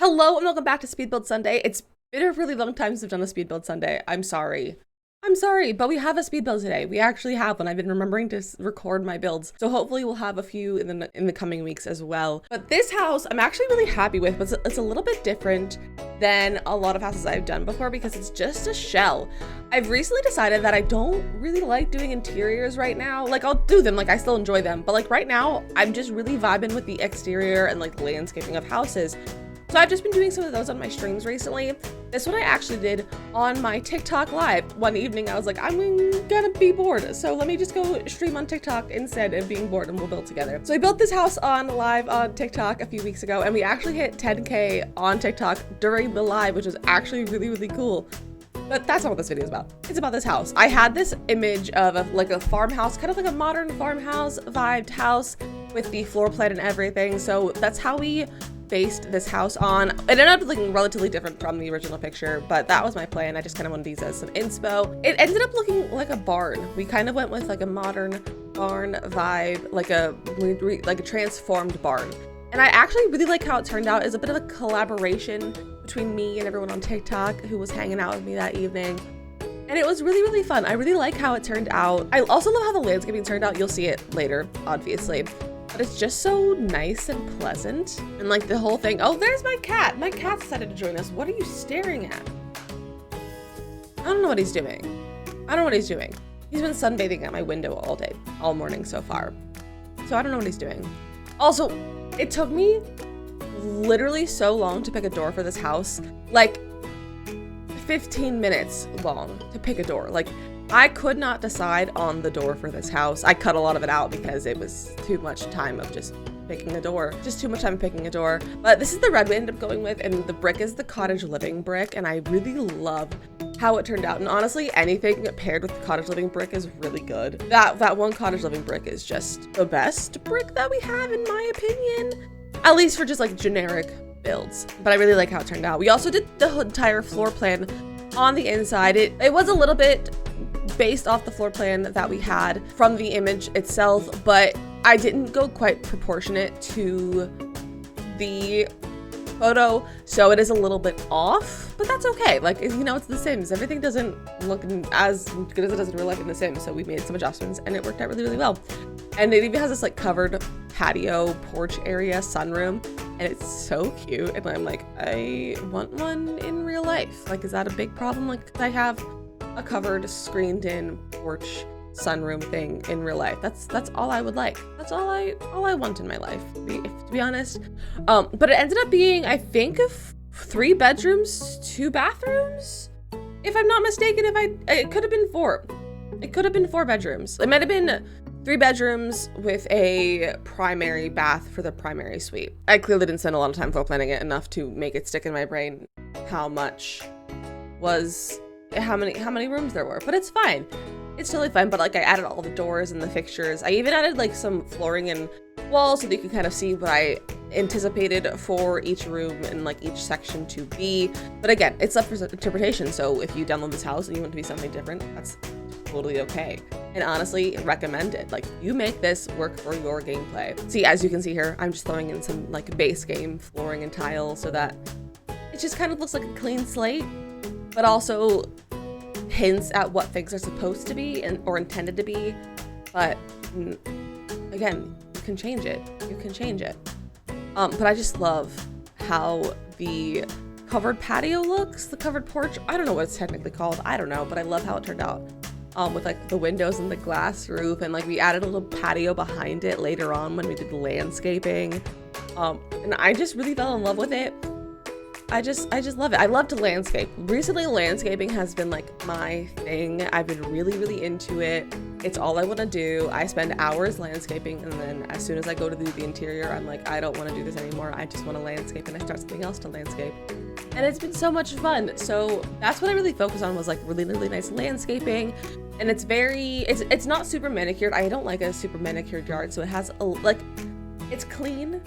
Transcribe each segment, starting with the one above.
Hello and welcome back to Speed Build Sunday. It's been a really long time since I've done a Speed Build Sunday. I'm sorry, but we have a speed build today. We actually have one. I've been remembering to record my builds, so hopefully we'll have a few in the coming weeks as well. But this house, I'm actually really happy with, but it's a little bit different than a lot of houses I've done before because it's just a shell. I've recently decided that I don't really like doing interiors right now. Like, I'll do them, like I still enjoy them, but like right now, I'm just really vibing with the exterior and like landscaping of houses. So I've just been doing some of those on my streams recently. This one I actually did on my TikTok live. One evening I was like, I'm gonna be bored, so let me just go stream on TikTok instead of being bored and we'll build together. So we built this house live on TikTok a few weeks ago and we actually hit 10K on TikTok during the live, which was actually really cool. But that's not what this video is about. It's about this house. I had this image of a farmhouse, kind of like a modern farmhouse vibed house with the floor plan and everything. So that's how we based this house on. It ended up looking relatively different from the original picture, but that was my plan. I just kind of wanted these as some inspo. It ended up looking like a barn. We kind of went with like a modern barn vibe, like a transformed barn. And I actually really like how it turned out. It's a bit of a collaboration between me and everyone on TikTok who was hanging out with me that evening. And it was really fun. I really like how it turned out. I also love how the landscaping turned out. You'll see it later, obviously. But it's just so nice and pleasant. And like the whole thing. Oh, there's my cat. My cat decided to join us. What are you staring at? I don't know what he's doing. I don't know what he's doing. He's been sunbathing at my window all day, all morning so far. So I don't know what he's doing. Also, it took me literally so long to pick a door for this house. Like 15 minutes long to pick a door. Like, I could not decide on the door for this house. I cut a lot of it out because it was too much time of just picking a door. Just too much time picking a door. But this is the red we ended up going with, and the brick is the cottage living brick, and I really love how it turned out. And honestly, anything paired with the cottage living brick is really good. That one cottage living brick is just the best brick that we have, in my opinion. At least for just like generic builds. But I really like how it turned out. We also did the entire floor plan on the inside. It was a little bit based off the floor plan that we had from the image itself, but I didn't go quite proportionate to the photo, so it is a little bit off, but that's okay. Like, you know, it's The Sims. Everything doesn't look as good as it does in real life in The Sims, so we made some adjustments and it worked out really well. And it even has this like covered patio porch area sunroom, and it's so cute. And I'm like, I want one in real life. Like, is that a big problem? Like, I have a covered screened in porch sunroom thing in real life. That's all I would like. That's all I want in my life, to be honest. But it ended up being, I think, 3 bedrooms, 2 bathrooms, if I'm not mistaken. It could have been 4. It could have been 4 bedrooms. It might have been 3 bedrooms with a primary bath for the primary suite. I clearly didn't spend a lot of time floor planning it enough to make it stick in my brain how many rooms there were, but it's fine. It's totally fine. But like, I added all the doors and the fixtures. I even added like some flooring and walls so that you can kind of see what I anticipated for each room and like each section to be. But again, it's up for interpretation. So if you download this house and you want it to be something different, that's totally okay. And honestly, recommend it. Like, you make this work for your gameplay. See, as you can see here, I'm just throwing in some like base game flooring and tile so that it just kind of looks like a clean slate, but also hints at what things are supposed to be or intended to be. But again, you can change it. But I just love how the covered patio looks, the covered porch. I don't know what it's technically called. I don't know, but I love how it turned out. With like the windows and the glass roof, and like we added a little patio behind it later on when we did the landscaping. And I just really fell in love with it. I just love it. I love to landscape. Recently, landscaping has been like my thing. I've been really into it. It's all I want to do. I spend hours landscaping, and then as soon as I go to do the interior, I'm like, I don't want to do this anymore. I just want to landscape, and I start something else to landscape. And it's been so much fun. So that's what I really focus on, was like really nice landscaping. And it's not super manicured. I don't like a super manicured yard. So it has it's clean,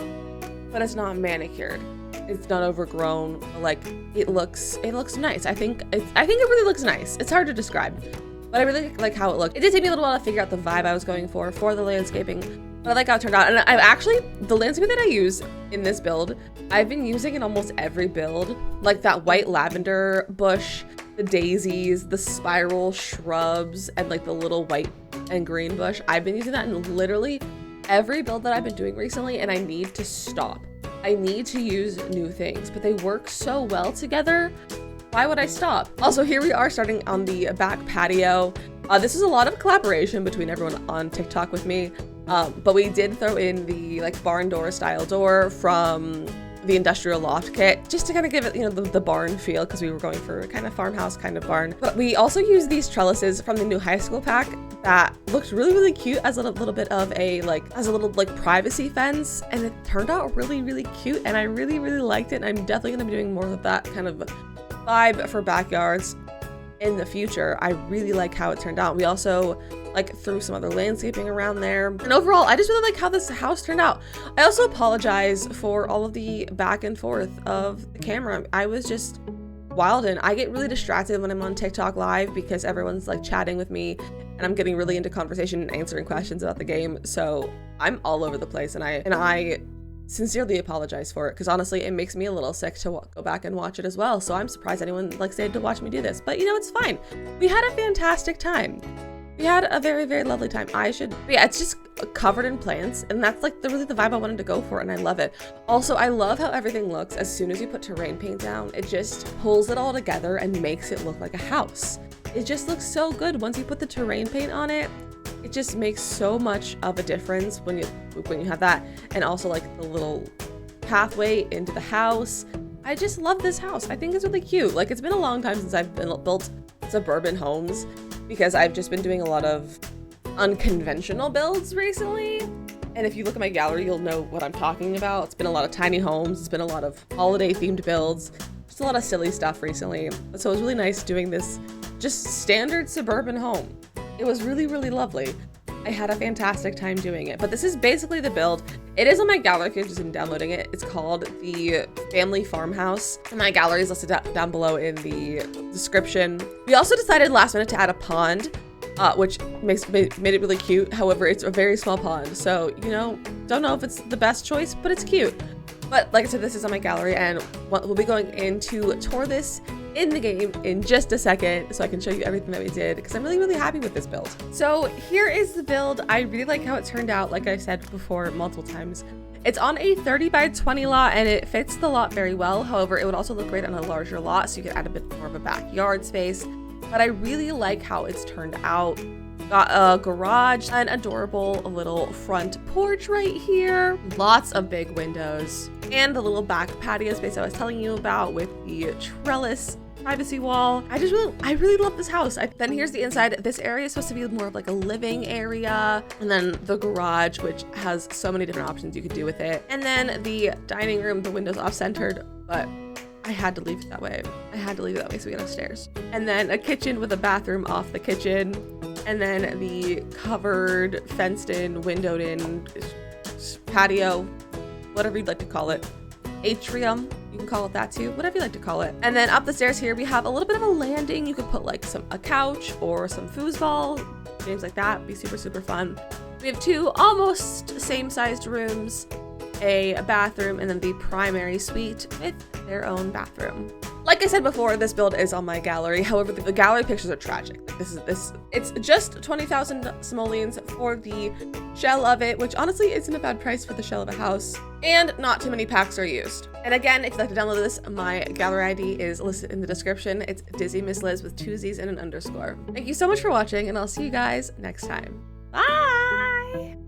but it's not manicured. It's not overgrown. Like, it looks nice. I think it really looks nice. It's hard to describe, but I really like how it looked. It did take me a little while to figure out the vibe I was going for the landscaping, But I like how it turned out. And I've actually, the landscape that I use in this build, I've been using in almost every build. Like that white lavender bush, the daisies, the spiral shrubs, and like the little white and green bush. I've been using that in literally every build that I've been doing recently, and I need to stop. I need to use new things, but they work so well together. Why would I stop? Also, here we are starting on the back patio. This is a lot of collaboration between everyone on TikTok with me, but we did throw in the like barn door style door from the industrial loft kit just to kind of give it, you know, the barn feel, because we were going for kind of farmhouse kind of barn. But we also used these trellises from the new high school pack that looked really, really cute as a little bit of a like, as a little like privacy fence, and it turned out really, really cute, and I really, really liked it. And I'm definitely gonna be doing more of that kind of vibe for backyards in the future. I really like how it turned out. We also like threw some other landscaping around there, and overall I just really like how this house turned out. I also apologize for all of the back and forth of the camera. I was just wild, and I get really distracted when I'm on TikTok live because everyone's like chatting with me and I'm getting really into conversation and answering questions about the game, so I'm all over the place, and I sincerely apologize for it, because honestly it makes me a little sick to go back and watch it as well. So I'm surprised anyone like stayed to watch me do this, but you know, it's fine. We had a fantastic time. We had a very, very lovely time. Yeah, it's just covered in plants, and that's like really the vibe I wanted to go for, and I love it. Also, I love how everything looks as soon as you put terrain paint down. It just pulls it all together and makes it look like a house. It just looks so good once you put the terrain paint on it. It just makes so much of a difference when you have that, and also like the little pathway into the house. I just love this house. I think it's really cute. Like, it's been a long time since I've built suburban homes, because I've just been doing a lot of unconventional builds recently. And if you look at my gallery, you'll know what I'm talking about. It's been a lot of tiny homes. It's been a lot of holiday themed builds. Just a lot of silly stuff recently. So it was really nice doing this just standard suburban home. It was really, really lovely. I had a fantastic time doing it. But this is basically the build. It is on my gallery if you're interested in downloading it. It's called the Family Farmhouse. And my gallery is listed down below in the description. We also decided last minute to add a pond, which made it really cute. However, it's a very small pond. So, you know, don't know if it's the best choice, but it's cute. But like I said, this is on my gallery, and we'll be going in to tour this in the game in just a second, so I can show you everything that we did, because I'm really, really happy with this build. So here is the build. I really like how it turned out. Like I said before multiple times, it's on a 30 by 20 lot, and it fits the lot very well. However, it would also look great on a larger lot, so you could add a bit more of a backyard space. But I really like how it's turned out. Got a garage, an adorable little front porch right here, lots of big windows, and the little back patio space I was telling you about with the trellis privacy wall. I really love this house. Then here's the inside. This area is supposed to be more of like a living area, and then the garage, which has so many different options you could do with it, and then the dining room. The window's off-centered, but I had to leave it that way. So we get upstairs, and then a kitchen with a bathroom off the kitchen, and then the covered, fenced-in, windowed-in patio, whatever you'd like to call it. Atrium, you can call it that too, whatever you like to call it. And then up the stairs here, we have a little bit of a landing. You could put like a couch or some foosball, games like that. Be super, super fun. We have two almost same-sized rooms, a bathroom, and then the primary suite with their own bathroom. Like I said before, this build is on my gallery. However, the gallery pictures are tragic. It's just 20,000 simoleons for the shell of it, which honestly isn't a bad price for the shell of a house. And not too many packs are used. And again, if you'd like to download this, my gallery ID is listed in the description. It's DizzyMissLizzy with 2 Z's and an underscore. Thank you so much for watching, and I'll see you guys next time. Bye!